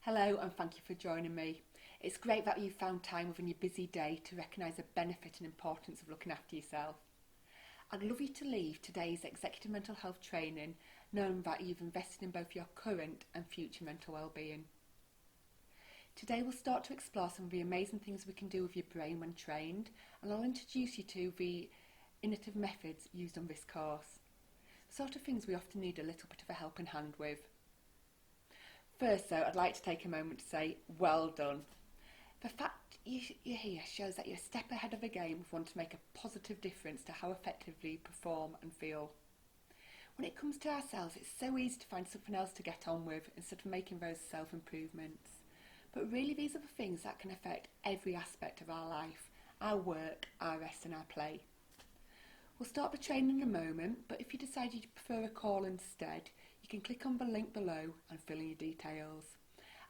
Hello and thank you for joining me. It's great that you've found time within your busy day to recognise the benefit and importance of looking after yourself. I'd love you to leave today's executive mental health training knowing that you've invested in both your current and future mental well-being. Today we'll start to explore some of the amazing things we can do with your brain when trained, and I'll introduce you to the innovative methods used on this course. The sort of things we often need a little bit of a helping hand with. First though, I'd like to take a moment to say, well done. The fact you're here shows that you're a step ahead of the game with wanting to make a positive difference to how effectively you perform and feel. When it comes to ourselves, it's so easy to find something else to get on with instead of making those self-improvements. But really these are the things that can affect every aspect of our life, our work, our rest and our play. We'll start the training in a moment, but if you decide you prefer a call instead, you can click on the link below and fill in your details.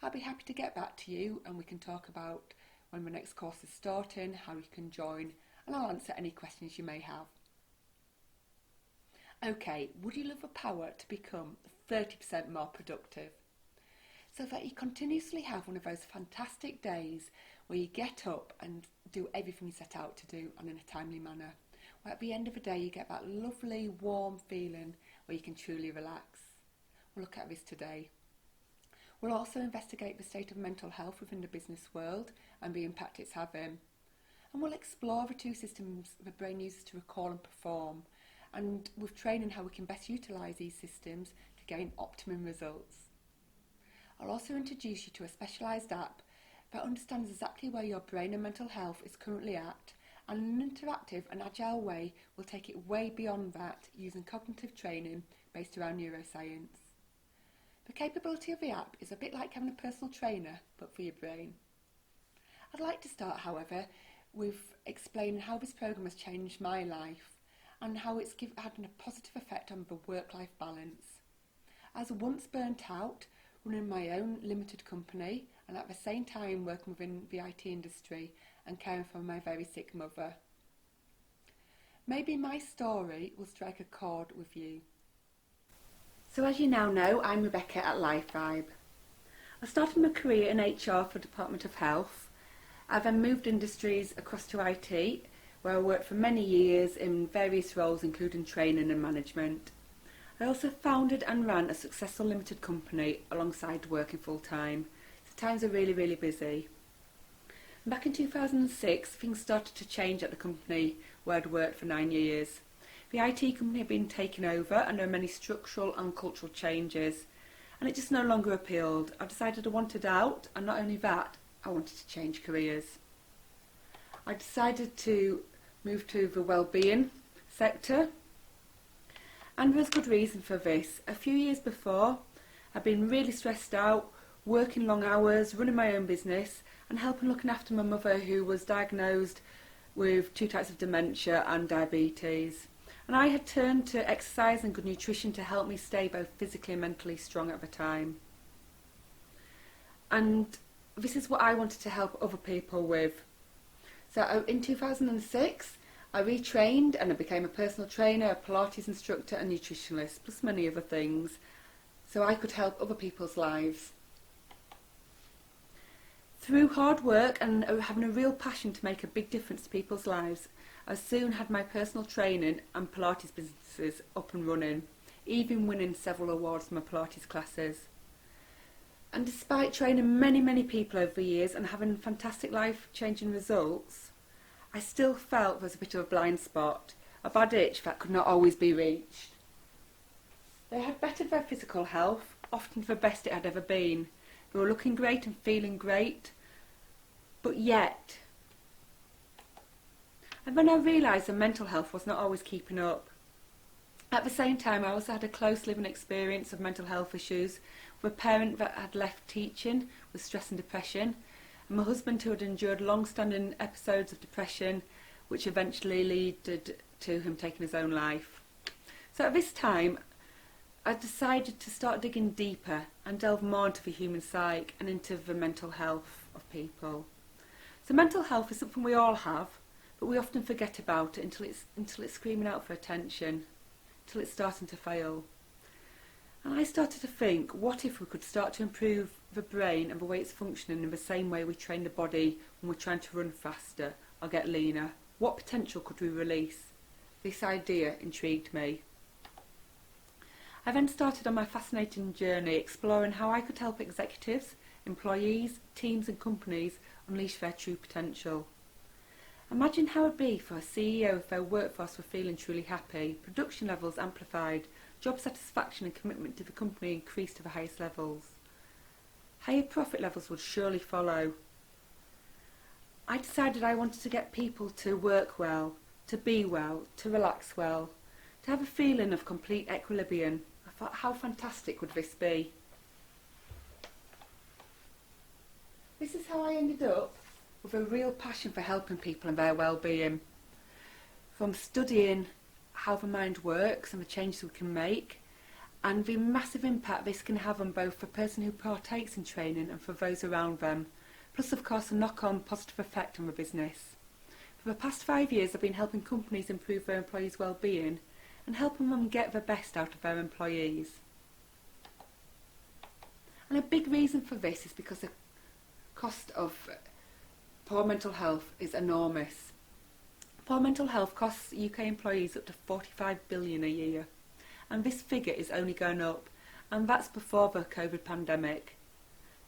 I'll be happy to get back to you and we can talk about when the next course is starting, how you can join, and I'll answer any questions you may have. Okay, would you love the power to become 30% more productive? So that you continuously have one of those fantastic days where you get up and do everything you set out to do and in a timely manner. Where at the end of the day you get that lovely warm feeling where you can truly relax. We'll look at this today. We'll also investigate the state of mental health within the business world and the impact it's having. And we'll explore the two systems the brain uses to recall and perform, and with training how we can best utilise these systems to gain optimum results. I'll also introduce you to a specialised app that understands exactly where your brain and mental health is currently at, and in an interactive and agile way will take it way beyond that using cognitive training based around neuroscience. The capability of the app is a bit like having a personal trainer, but for your brain. I'd like to start, however, with explaining how this programme has changed my life and how it's had a positive effect on the work-life balance. As once burnt out, running my own limited company and at the same time working within the IT industry and caring for my very sick mother. Maybe my story will strike a chord with you. So as you now know, I'm Rebecca at LifeVibe. I started my career in HR for Department of Health. I then moved industries across to IT, where I worked for many years in various roles including training and management. I also founded and ran a successful limited company alongside working full time. So times are really busy. And back in 2006, things started to change at the company where I'd worked for 9 years. The IT company had been taken over and there were many structural and cultural changes, and it just no longer appealed. I decided I wanted out, and not only that, I wanted to change careers. I decided to move to the wellbeing sector, and there was good reason for this. A few years before, I'd been really stressed out, working long hours, running my own business, and helping looking after my mother who was diagnosed with 2 types of dementia and diabetes. And I had turned to exercise and good nutrition to help me stay both physically and mentally strong at the time. And this is what I wanted to help other people with. So in 2006, I retrained and I became a personal trainer, a Pilates instructor and nutritionist, plus many other things, so I could help other people's lives. Through hard work and having a real passion to make a big difference to people's lives, I soon had my personal training and Pilates businesses up and running, even winning several awards for my Pilates classes. And despite training many people over the years and having fantastic life-changing results, I still felt there was a bit of a blind spot, a bad itch that could not always be reached. They had bettered their physical health, often the best it had ever been. They were looking great and feeling great, but yet... And then I realised that mental health was not always keeping up. At the same time, I also had a close living experience of mental health issues with a parent that had left teaching with stress and depression, and my husband who had endured long-standing episodes of depression, which eventually led to him taking his own life. So at this time, I decided to start digging deeper and delve more into the human psyche and into the mental health of people. So mental health is something we all have, but we often forget about it until it's screaming out for attention, until it's starting to fail. And I started to think, what if we could start to improve the brain and the way it's functioning in the same way we train the body when we're trying to run faster or get leaner? What potential could we release? This idea intrigued me. I then started on my fascinating journey exploring how I could help executives, employees, teams and companies unleash their true potential. Imagine how it would be for a CEO if their workforce were feeling truly happy, production levels amplified, job satisfaction and commitment to the company increased to the highest levels. Higher profit levels would surely follow. I decided I wanted to get people to work well, to be well, to relax well, to have a feeling of complete equilibrium. I thought, how fantastic would this be? This is how I ended up with a real passion for helping people and their well-being. From studying how the mind works and the changes we can make, and the massive impact this can have on both the person who partakes in training and for those around them, plus of course a knock-on positive effect on the business. For the past 5 years I've been helping companies improve their employees' well-being and helping them get the best out of their employees. And a big reason for this is because the cost of poor mental health is enormous. Poor mental health costs UK employees up to 45 billion a year, and this figure is only going up, and that's before the COVID pandemic.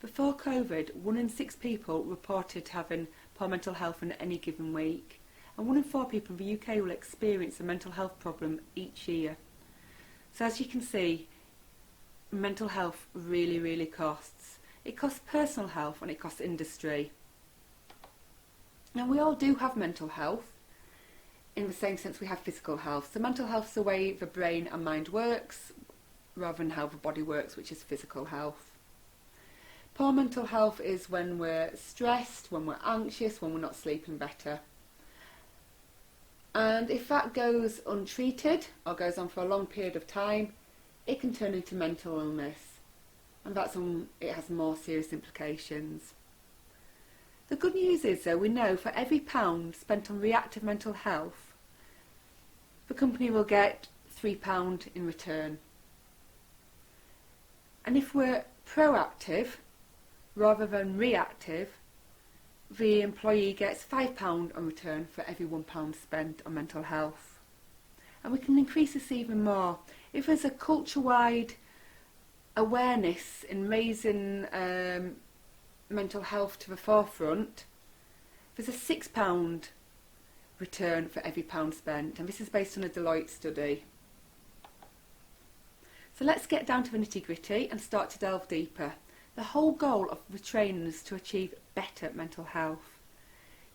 Before COVID, 1 in 6 people reported having poor mental health in any given week, and 1 in 4 people in the UK will experience a mental health problem each year. So as you can see, mental health really costs. It costs personal health and it costs industry. Now we all do have mental health, in the same sense we have physical health. So mental health is the way the brain and mind works, rather than how the body works, which is physical health. Poor mental health is when we're stressed, when we're anxious, when we're not sleeping better. And if that goes untreated or goes on for a long period of time, it can turn into mental illness. And it has more serious implications. The good news is, though, we know for every £1 spent on reactive mental health, the company will get £3 in return. And if we're proactive rather than reactive, the employee gets £5 in return for every £1 spent on mental health. And we can increase this even more. If there's a culture-wide awareness in raising mental health to the forefront, there's a £6 return for every £1 spent, and this is based on a Deloitte study. So let's get down to the nitty-gritty and start to delve deeper. The whole goal of the training is to achieve better mental health.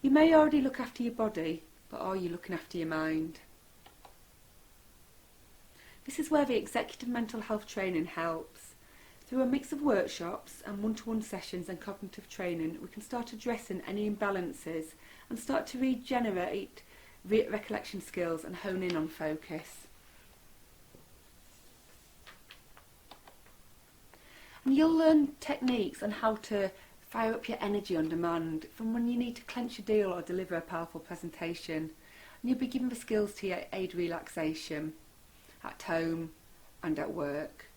You may already look after your body, but are you looking after your mind? This is where the executive mental health training helps. Through a mix of workshops and one-to-one sessions and cognitive training, we can start addressing any imbalances and start to regenerate recollection skills and hone in on focus. And you'll learn techniques on how to fire up your energy on demand, from when you need to clench a deal or deliver a powerful presentation. And you'll be given the skills to aid relaxation at home and at work.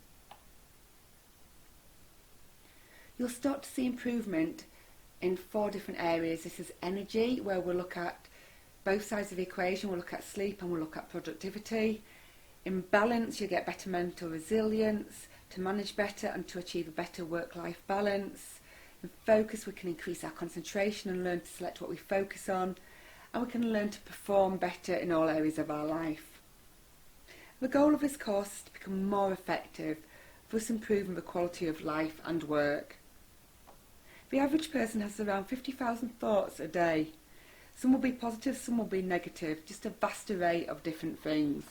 You'll start to see improvement in 4 different areas. This is energy, where we'll look at both sides of the equation. We'll look at sleep and we'll look at productivity. In balance, you'll get better mental resilience to manage better and to achieve a better work-life balance. In focus, we can increase our concentration and learn to select what we focus on, and we can learn to perform better in all areas of our life. The goal of this course is to become more effective, thus improving the quality of life and work. The average person has around 50,000 thoughts a day. Some will be positive, some will be negative, just a vast array of different things.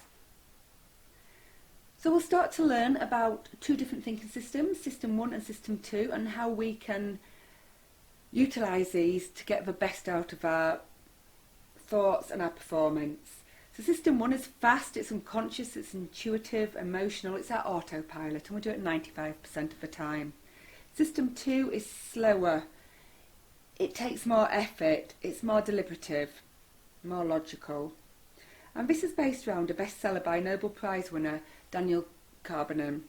So we'll start to learn about 2 different thinking systems, System 1 and System 2, and how we can utilise these to get the best out of our thoughts and our performance. So System 1 is fast, it's unconscious, it's intuitive, emotional, it's our autopilot, and we do it 95% of the time. System 2 is slower, it takes more effort, it's more deliberative, more logical. And this is based around a bestseller by Nobel Prize winner Daniel Kahneman.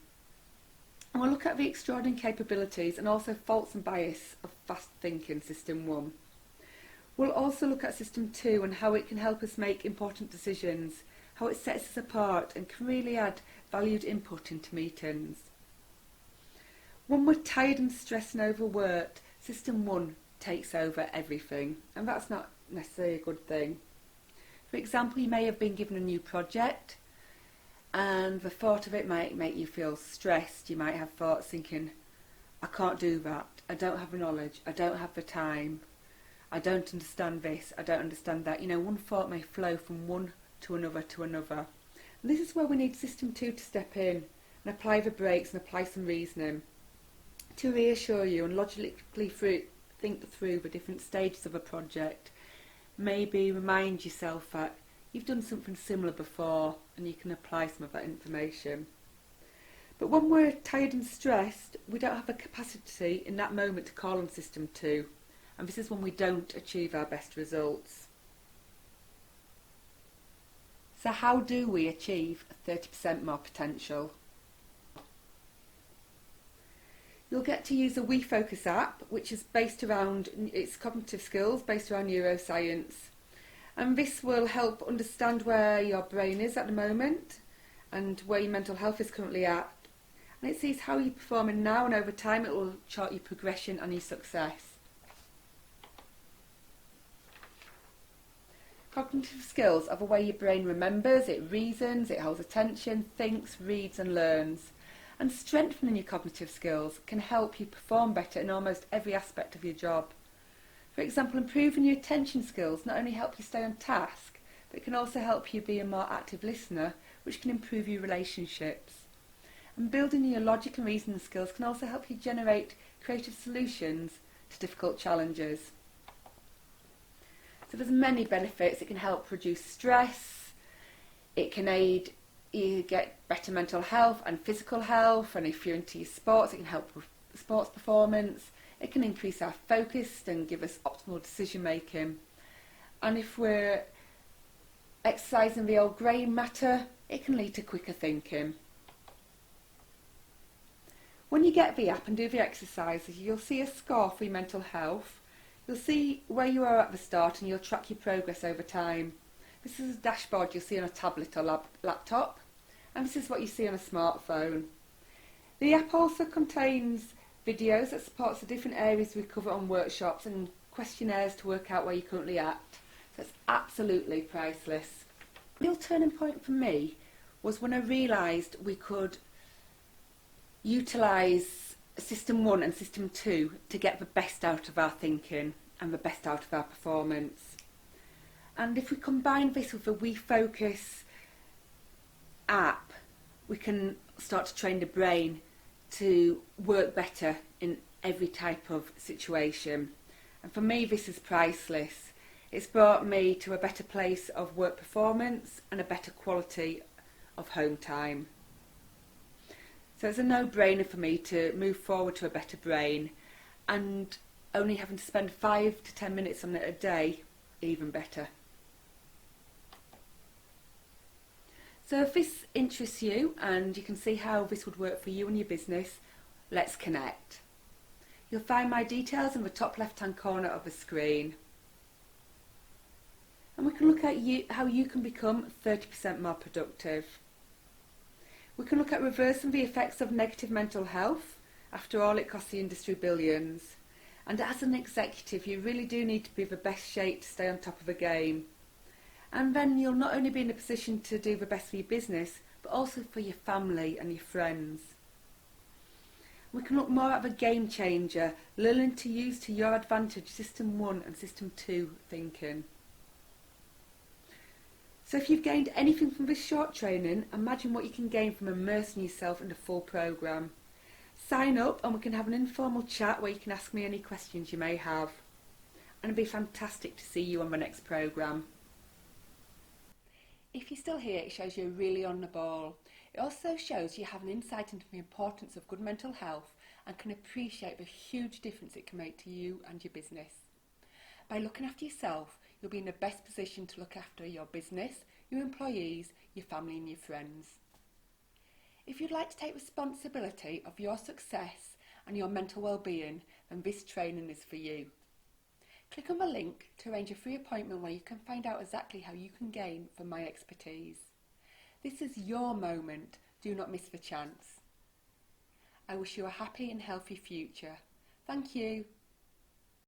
And we'll look at the extraordinary capabilities and also faults and bias of fast thinking System 1. We'll also look at System 2 and how it can help us make important decisions, how it sets us apart and can really add valued input into meetings. When we're tired and stressed and overworked, System 1 takes over everything, and that's not necessarily a good thing. For example, you may have been given a new project and the thought of it might make you feel stressed. You might have thoughts thinking, I can't do that, I don't have the knowledge, I don't have the time, I don't understand this, I don't understand that. You know, one thought may flow from one to another to another. And this is where we need System 2 to step in and apply the brakes and apply some reasoning to reassure you and logically think through the different stages of a project. Maybe remind yourself that you've done something similar before and you can apply some of that information. But when we're tired and stressed, we don't have the capacity in that moment to call on System 2, and this is when we don't achieve our best results. So how do we achieve 30% more potential? You'll get to use a WeFocus app, which is based around its cognitive skills, based around neuroscience. And this will help understand where your brain is at the moment and where your mental health is currently at. And it sees how you're performing now, and over time it will chart your progression and your success. Cognitive skills are the way your brain remembers, it reasons, it holds attention, thinks, reads and learns. And strengthening your cognitive skills can help you perform better in almost every aspect of your job. For example, improving your attention skills not only help you stay on task, but it can also help you be a more active listener, which can improve your relationships. And building your logic and reasoning skills can also help you generate creative solutions to difficult challenges. So there's many benefits. It can help reduce stress, it can aid you get better mental health and physical health, and if you're into sports, it can help with sports performance. It can increase our focus and give us optimal decision making. And if we're exercising the old grey matter, it can lead to quicker thinking. When you get the app and do the exercises, you'll see a score for your mental health. You'll see where you are at the start and you'll track your progress over time. This is a dashboard you'll see on a tablet or laptop, and this is what you see on a smartphone. The app also contains videos that supports the different areas we cover on workshops and questionnaires to work out where you're currently at. So it's absolutely priceless. The real turning point for me was when I realised we could utilise System 1 and System 2 to get the best out of our thinking and the best out of our performance. And if we combine this with the WeFocus app, we can start to train the brain to work better in every type of situation. And for me, this is priceless. It's brought me to a better place of work performance and a better quality of home time. So it's a no-brainer for me to move forward to a better brain, and only having to spend 5 to 10 minutes on it a day, even better. So if this interests you and you can see how this would work for you and your business, let's connect. You'll find my details in the top left-hand corner of the screen. And we can look at how you can become 30% more productive. We can look at reversing the effects of negative mental health. After all, it costs the industry billions. And as an executive, you really do need to be the best shape to stay on top of the game. And then you'll not only be in a position to do the best for your business, but also for your family and your friends. We can look more at the game changer, learning to use to your advantage System 1 and System 2 thinking. So if you've gained anything from this short training, imagine what you can gain from immersing yourself in the full programme. Sign up and we can have an informal chat where you can ask me any questions you may have. And it'd be fantastic to see you on the next programme. If you're still here, it shows you're really on the ball. It also shows you have an insight into the importance of good mental health and can appreciate the huge difference it can make to you and your business. By looking after yourself, you'll be in the best position to look after your business, your employees, your family and your friends. If you'd like to take responsibility of your success and your mental well-being, then this training is for you. Click on the link to arrange a free appointment where you can find out exactly how you can gain from my expertise. This is your moment. Do not miss the chance. I wish you a happy and healthy future. Thank you.